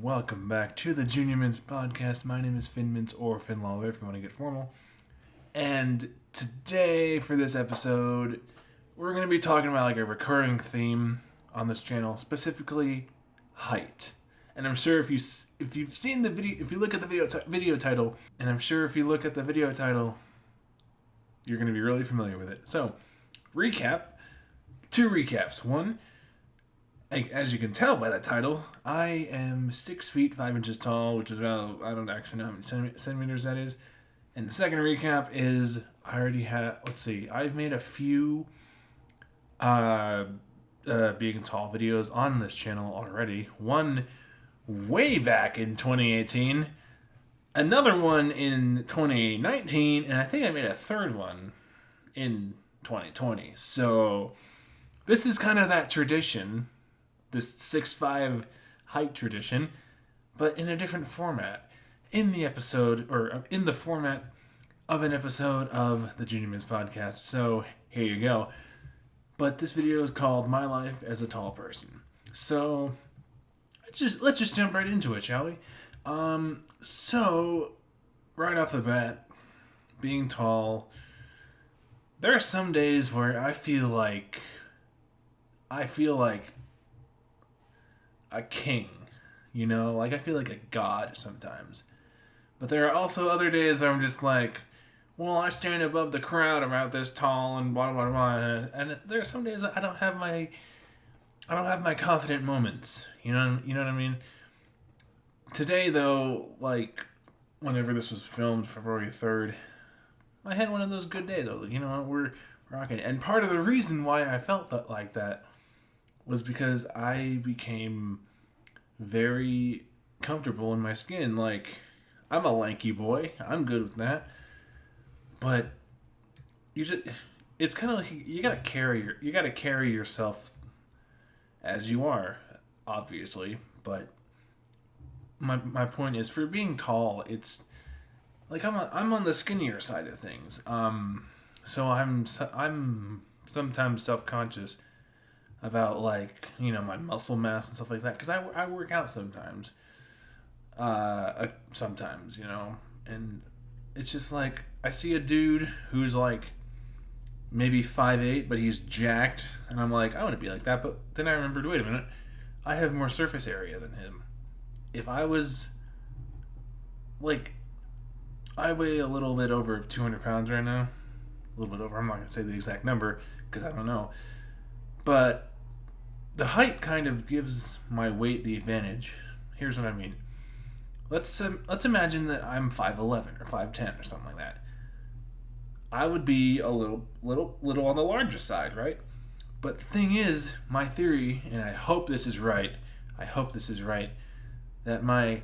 welcome back to the Finnmints podcast. My name is Finnmints, or Finlawler if you want to get formal. And today, for this episode, we're going to be talking about like a recurring theme on this channel, specifically height. And I'm sure if you've seen the video, if you look at the video title, and I'm sure if you look at the video title, you're going to be really familiar with it. So, recap. Two recaps. One, as you can tell by that title, I am 6 feet 5 inches tall, which is about, I don't actually know how many centimeters that is. And the second recap is I already have, I've made a few being tall videos on this channel already. One way back in 2018, another one in 2019, and I think I made a third one in 2020. So this is kind of that tradition, this 6'5" height tradition, but in a different format. In the episode, or in the format of an episode of the Finnmints podcast. So here you go. But this video is called My Life as a Tall Person. So let's just jump right into it, shall we? So right off the bat, being tall, there are some days where I feel like a king, you know, like I feel like a god sometimes. But there are also other days where I'm just like, well, I stand above the crowd about this tall and blah blah blah. And there are some days I don't have my confident moments. You know what I mean? Today though, like whenever this was filmed, February 3rd, I had one of those good days. I was like, you know what, we're rocking. And part of the reason why I felt like that was because I became very comfortable in my skin. Like, I'm a lanky boy. I'm good with that. But it's kind of like you gotta carry yourself as you are, obviously. But my point is, for being tall, it's like I'm on the skinnier side of things. So I'm sometimes self-conscious about, like, you know, my muscle mass and stuff like that, because I work out sometimes, you know, and it's just like I see a dude who's like maybe 5'8", but he's jacked, and I'm like, I want to be like that. But then I remembered, wait a minute, I have more surface area than him. If I was like, I weigh a little bit over 200 pounds right now, a little bit over. I'm not gonna say the exact number because I don't know, but the height kind of gives my weight the advantage. Here's what I mean. Let's imagine that I'm 5'11" or 5'10" or something like that. I would be a little on the larger side, right? But the thing is, my theory, and I hope this is right, that my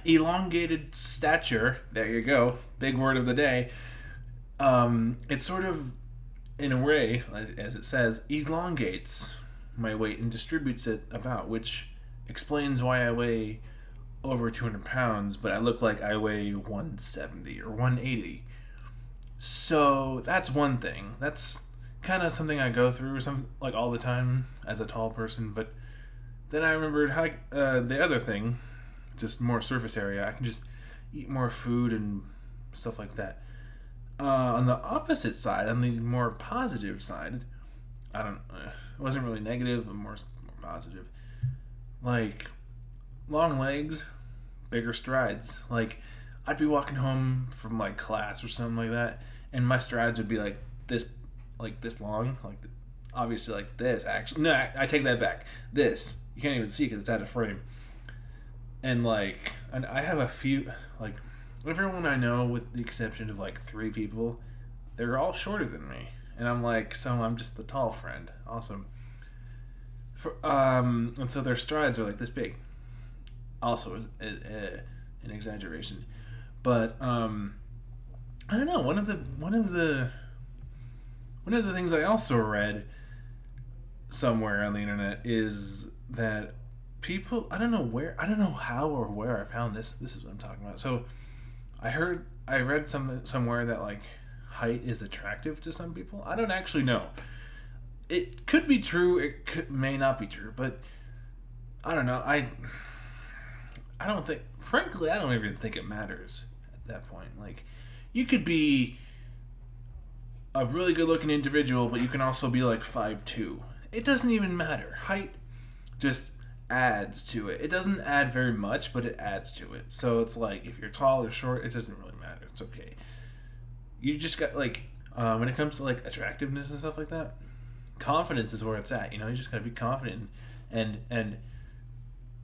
elongated stature, there you go, big word of the day, it sort of, in a way, as it says, elongates my weight and distributes it about, which explains why I weigh over 200 pounds, but I look like I weigh 170 or 180. So that's one thing. That's kind of something I go through all the time as a tall person. But then I remembered how the other thing, just more surface area. I can just eat more food and stuff like that. On the opposite side, on the more positive side, it wasn't really negative, but more positive. Like, long legs, bigger strides. Like, I'd be walking home from like class or something like that, and my strides would be like this long, like obviously like this. Actually, no, I take that back. This you can't even see because it's out of frame. And like, I have a few, like, everyone I know, with the exception of like 3 people, they're all shorter than me. And I'm like, so I'm just the tall friend. Awesome. And so their strides are like this big. Also, an exaggeration. But I don't know. One of the things I also read somewhere on the internet is that people, I don't know how or where I found this. This is what I'm talking about. So I read somewhere that like height is attractive to some people. I don't actually know. It could be true. May not be true. But I don't know. frankly, I don't even think it matters at that point. Like, you could be a really good looking individual, but you can also be like 5'2". It doesn't even matter. Height just adds to it. It doesn't add very much, but it adds to it. So it's like, if you're tall or short, it doesn't really matter. It's okay. You just got, like, when it comes to, like, attractiveness and stuff like that, confidence is where it's at. You know, you just gotta be confident and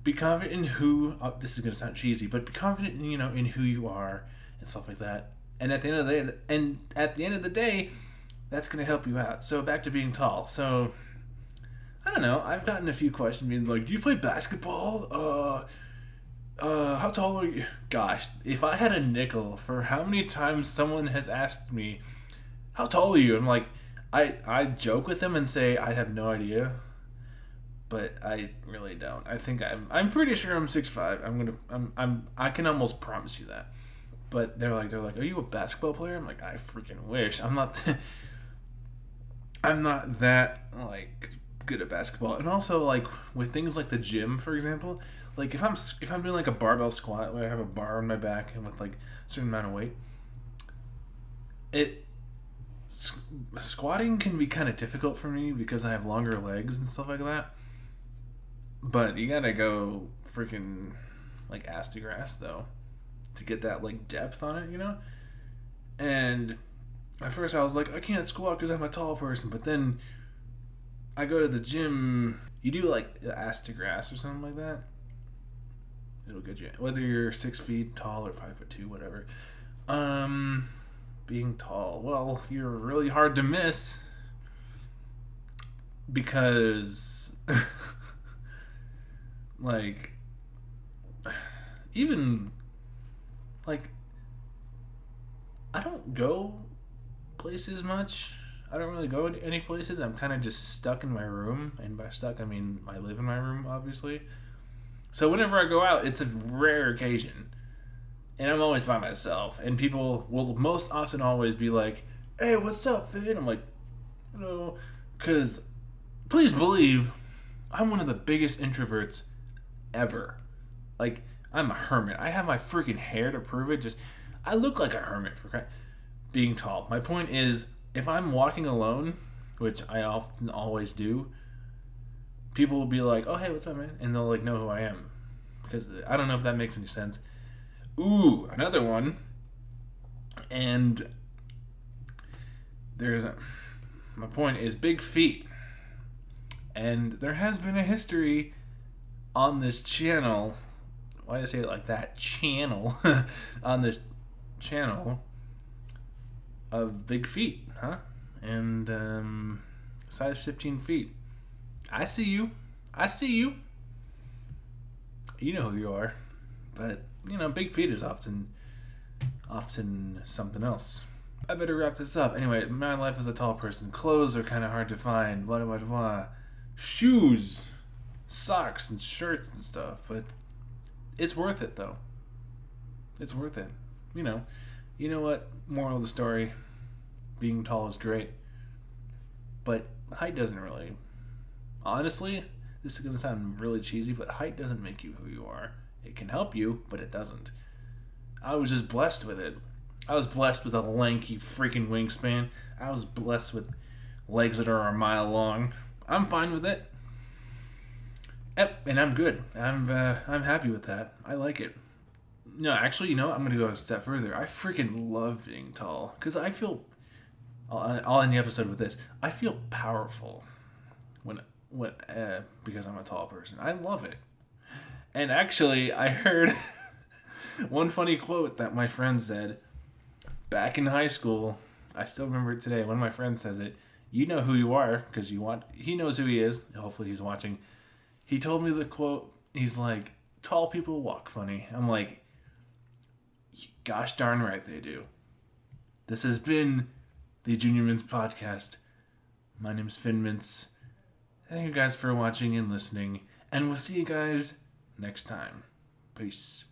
be confident in who. This is gonna sound cheesy, but be confident in, in who you are and stuff like that. And at the end of the day, that's gonna help you out. So back to being tall. So I don't know. I've gotten a few questions being like, "Do you play basketball? How tall are you?" Gosh, if I had a nickel for how many times someone has asked me, "How tall are you?" I'm like, I joke with them and say I have no idea, but I really don't. I think I'm pretty sure I'm 6'5". I can almost promise you that. But they're like, "Are you a basketball player?" I'm like, I freaking wish. I'm not. I'm not that like good at basketball. And also, like, with things like the gym, for example, like if I'm doing like a barbell squat where I have a bar on my back and with like a certain amount of weight, squatting can be kind of difficult for me because I have longer legs and stuff like that. But you gotta go freaking like ass to grass though to get that like depth on it, And at first I was like, I can't squat because I'm a tall person, but then I go to the gym. You do like ass to grass or something like that. It'll get you, whether you're 6 feet tall or 5'2", whatever. Being tall, well, you're really hard to miss because, like, even like I don't go places much. I don't really go to any places. I'm kind of just stuck in my room, and by stuck I mean I live in my room, obviously. So whenever I go out, it's a rare occasion, and I'm always by myself. And people will most often always be like, "Hey, what's up, Finn?" I'm like, "Hello," because please believe I'm one of the biggest introverts ever. Like, I'm a hermit. I have my freaking hair to prove it. Just, I look like a hermit for being tall. My point is, if I'm walking alone, which I often always do, people will be like, "Oh, hey, what's up, man?" And they'll like know who I am. Because I don't know if that makes any sense. Ooh, another one. And my point is big feet. And there has been a history on this channel. Why did I say it like that? Channel. On this channel of big feet, huh? And size 15 feet. I see you. You know who you are. But, big feet is often something else. I better wrap this up. Anyway, my life as a tall person. Clothes are kind of hard to find. Blah, blah, blah. Shoes, socks, and shirts and stuff. But it's worth it, though. It's worth it. You know what? Moral of the story. Being tall is great. But height doesn't really. Honestly, this is going to sound really cheesy, but height doesn't make you who you are. It can help you, but it doesn't. I was just blessed with it. I was blessed with a lanky freaking wingspan. I was blessed with legs that are a mile long. I'm fine with it. Yep, and I'm good. I'm happy with that. I like it. No, actually, I'm going to go a step further. I freaking love being tall because I feel. I'll end the episode with this. I feel powerful because I'm a tall person. I love it. And actually, I heard one funny quote that my friend said back in high school. I still remember it today. One of my friends says it. You know who you are because he knows who he is. Hopefully he's watching. He told me the quote. He's like, "Tall people walk funny." I'm like, gosh darn right they do. This has been the Junior Mints Podcast. My name's Finnmints. Thank you guys for watching and listening. And we'll see you guys next time. Peace.